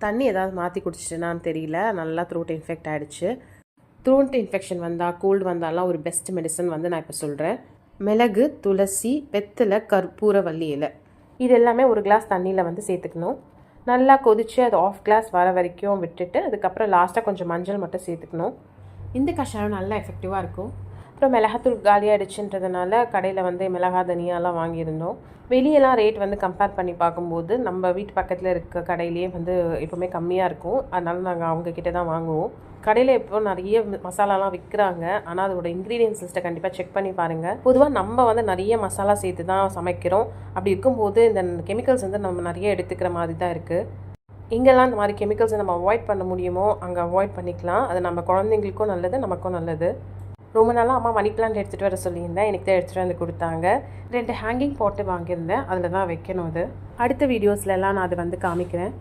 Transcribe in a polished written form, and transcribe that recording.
தண்ணி ஏதாவது மாற்றி குடிச்சிட்டேனான்னு தெரியல, நல்லா த்ரோட் இன்ஃபெக்ட் ஆகிடுச்சு. த்ரோட் இன்ஃபெக்ஷன் வந்தால், கோல்டு வந்தாலாம் ஒரு பெஸ்ட் மெடிசன் வந்து நான் இப்போ சொல்கிறேன். மிளகு, துளசி, வெத்தலை, கற்பூரவள்ளி இலை இது எல்லாமே ஒரு கிளாஸ் தண்ணியில் வந்து சேர்த்துக்கணும். நல்லா கொதித்து அது ஆஃப் கிளாஸ் வர வரைக்கும் விட்டுட்டு அதுக்கப்புறம் லாஸ்ட்டாக கொஞ்சம் மஞ்சள் மட்டும் சேர்த்துக்கணும். இந்த கஷாயம் நல்லா எஃபெக்டிவாக இருக்கும். அப்புறம் மிளகாத்தூள் காலியாகிடுச்சுன்றதுனால கடையில் வந்து மிளகா தனியாலாம் வாங்கியிருந்தோம். வெளியெல்லாம் ரேட் வந்து கம்பேர் பண்ணி பார்க்கும்போது நம்ம வீட்டு பக்கத்தில் இருக்க கடையிலேயே வந்து எப்போவுமே கம்மியாக இருக்கும். அதனால நாங்கள் அவங்கக்கிட்ட தான் வாங்குவோம். கடையில் இப்போ நிறைய மசாலாலாம் விற்கிறாங்க. ஆனால் அதோட இன்க்ரீடியன்ஸ் லிஸ்ட்டை கண்டிப்பாக செக் பண்ணி பாருங்கள். பொதுவாக நம்ம வந்து நிறைய மசாலா சேர்த்து தான் சமைக்கிறோம். அப்படி இருக்கும்போது இந்த கெமிக்கல்ஸ் வந்து நம்ம நிறைய எடுத்துக்கிற மாதிரி தான் இருக்குது. எங்கெல்லாம் இந்த மாதிரி கெமிக்கல்ஸை நம்ம அவாய்ட் பண்ண முடியுமோ அங்கே அவாய்ட் பண்ணிக்கலாம். அது நம்ம குழந்தைங்களுக்கும் நல்லது, நமக்கும் நல்லது. ரொம்ப நாளாக அம்மா மணி பிளான்ட் எடுத்துகிட்டு வர சொல்லியிருந்தேன். எனக்கு தான் எடுத்துகிட்டு வந்து கொடுத்தாங்க. 2 ஹேங்கிங் பாட்டு வாங்கியிருந்தேன், அதில் தான் வைக்கணும். அது அடுத்த வீடியோஸ்லலாம் நான் அதை வந்து காமிக்கிறேன்.